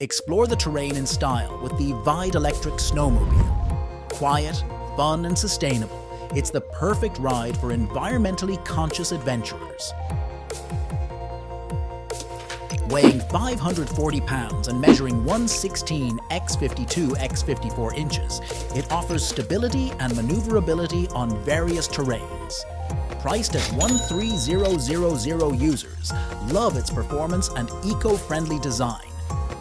Explore the terrain in style with the Vide Electric Snowmobile. Quiet, fun, and sustainable, it's the perfect ride for environmentally conscious adventurers. Weighing 540 pounds and measuring 116 x 52 x 54 inches, it offers stability and maneuverability on various terrains. Priced at $13,000, users love its performance and eco-friendly design,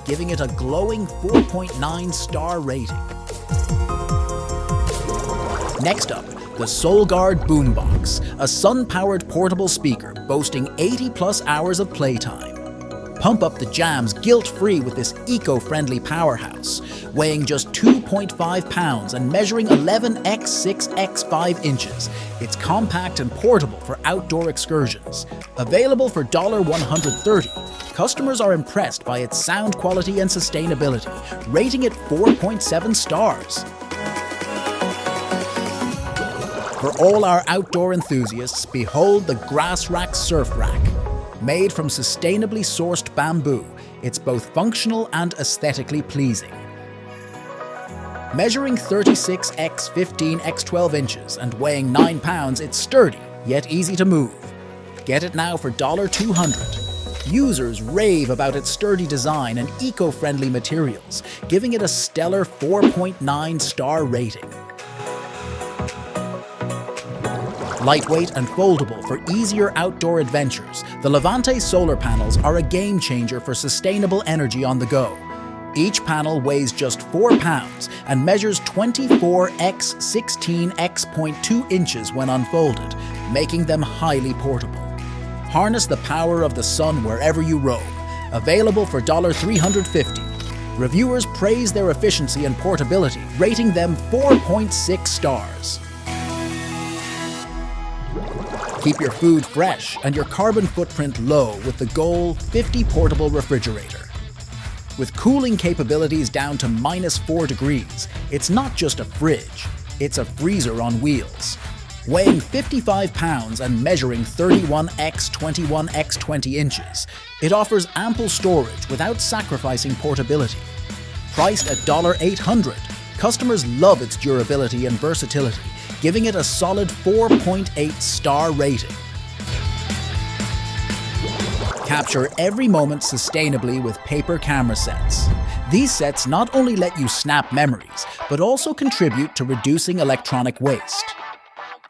giving it a glowing 4.9 star rating. Next up, the SoulGuard Boombox, a sun-powered portable speaker boasting 80+ hours of playtime. Pump up the jams guilt-free with this eco-friendly powerhouse. Weighing just 2.5 pounds and measuring 11 x 6 x 5 inches, it's compact and portable for outdoor excursions. Available for $130, customers are impressed by its sound quality and sustainability, rating it 4.7 stars. For all our outdoor enthusiasts, behold the Grass Rack Surf Rack. Made from sustainably sourced bamboo, it's both functional and aesthetically pleasing. Measuring 36 x 15 x 12 inches and weighing 9 pounds, it's sturdy, yet easy to move. Get it now for $200. Users rave about its sturdy design and eco-friendly materials, giving it a stellar 4.9 star rating. Lightweight and foldable for easier outdoor adventures, the Levante solar panels are a game changer for sustainable energy on the go. Each panel weighs just 4 pounds and measures 24 x 16 x 0.2 inches when unfolded, making them highly portable. Harness the power of the sun wherever you roam. Available for $350. Reviewers praise their efficiency and portability, rating them 4.6 stars. Keep your food fresh and your carbon footprint low with the Goal 50 portable refrigerator. With cooling capabilities down to -4 degrees, it's not just a fridge, it's a freezer on wheels. Weighing 55 pounds and measuring 31 x 21 x 20 inches, it offers ample storage without sacrificing portability. Priced at $800, customers love its durability and versatility, giving it a solid 4.8 star rating. Capture every moment sustainably with paper camera sets. These sets not only let you snap memories, but also contribute to reducing electronic waste.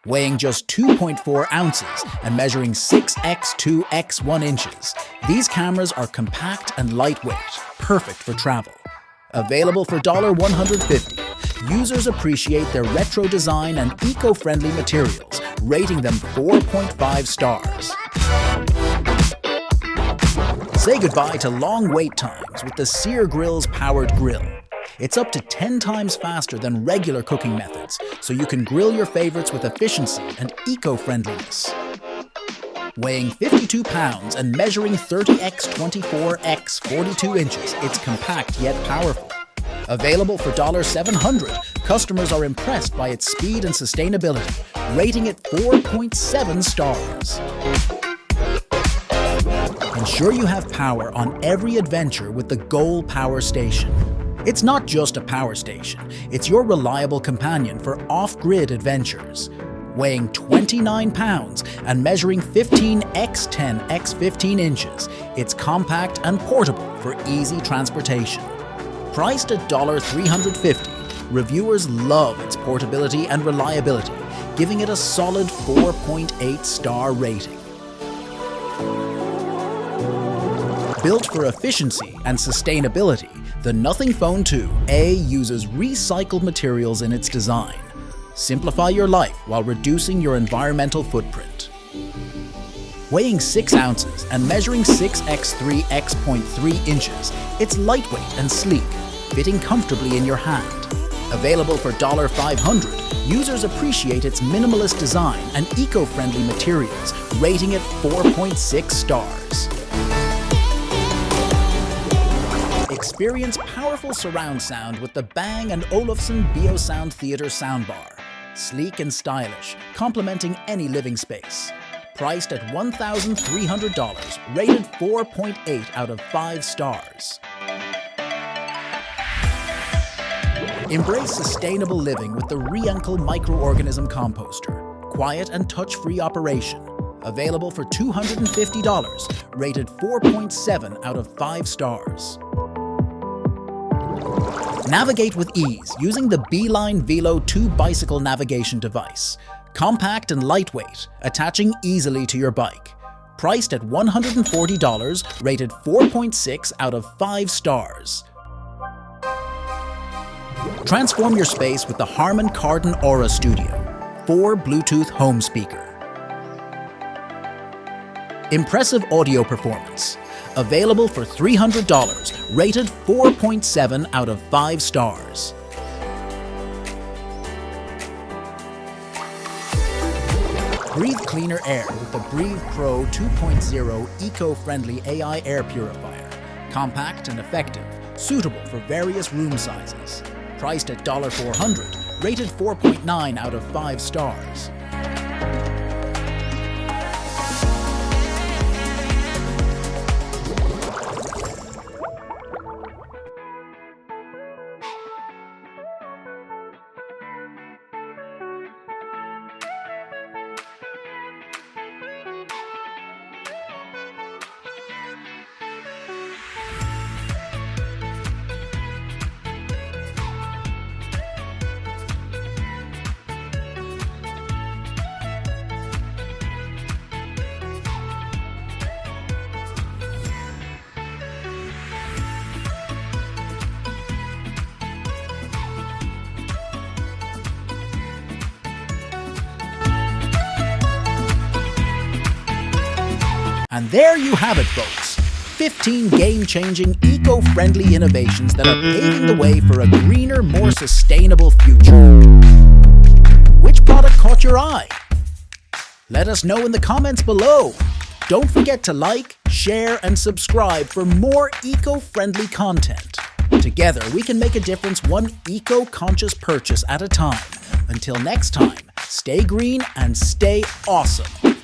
Weighing just 2.4 ounces and measuring 6 x 2 x 1 inches, these cameras are compact and lightweight, perfect for travel. Available for $150. Users appreciate their retro design and eco-friendly materials, rating them 4.5 stars. Say goodbye to long wait times with the Sear Grill's powered grill. It's up to 10 times faster than regular cooking methods, so you can grill your favorites with efficiency and eco-friendliness. Weighing 52 pounds and measuring 30 x 24 x 42 inches, it's compact yet powerful. Available for $700, customers are impressed by its speed and sustainability, rating it 4.7 stars. Ensure you have power on every adventure with the Goal Power Station. It's not just a power station, it's your reliable companion for off-grid adventures. Weighing 29 pounds and measuring 15 x 10 x 15 inches, it's compact and portable for easy transportation. Priced at $350, reviewers love its portability and reliability, giving it a solid 4.8 star rating. Built for efficiency and sustainability, the Nothing Phone 2A uses recycled materials in its design. Simplify your life while reducing your environmental footprint. Weighing 6 ounces and measuring 6 x 3 x 0.3 inches, it's lightweight and sleek, fitting comfortably in your hand. Available for $500, users appreciate its minimalist design and eco-friendly materials, rating it 4.6 stars. Experience powerful surround sound with the Bang & Olufsen Biosound Theater soundbar. sleek and stylish, complementing any living space. Priced at $1,300, rated 4.8 out of 5 stars. Embrace sustainable living with the Reusable microorganism composter. Quiet and touch-free operation. Available for $250, rated 4.7 out of 5 stars. Navigate with ease using the Beeline Velo 2 bicycle navigation device. Compact and lightweight, attaching easily to your bike. Priced at $140, rated 4.6 out of 5 stars. Transform your space with the Harman Kardon Aura Studio 4 Bluetooth home speaker. Impressive audio performance. Available for $300, rated 4.7 out of 5 stars. Breathe cleaner air with the Breathe Pro 2.0 eco-friendly AI air purifier. Compact and effective, suitable for various room sizes. Priced at $400, rated 4.9 out of 5 stars. And there you have it, folks. 15 game-changing, eco-friendly innovations that are paving the way for a greener, more sustainable future. Which product caught your eye? Let us know in the comments below. Don't forget to like, share, and subscribe for more eco-friendly content. Together, we can make a difference one eco-conscious purchase at a time. Until next time, stay green and stay awesome.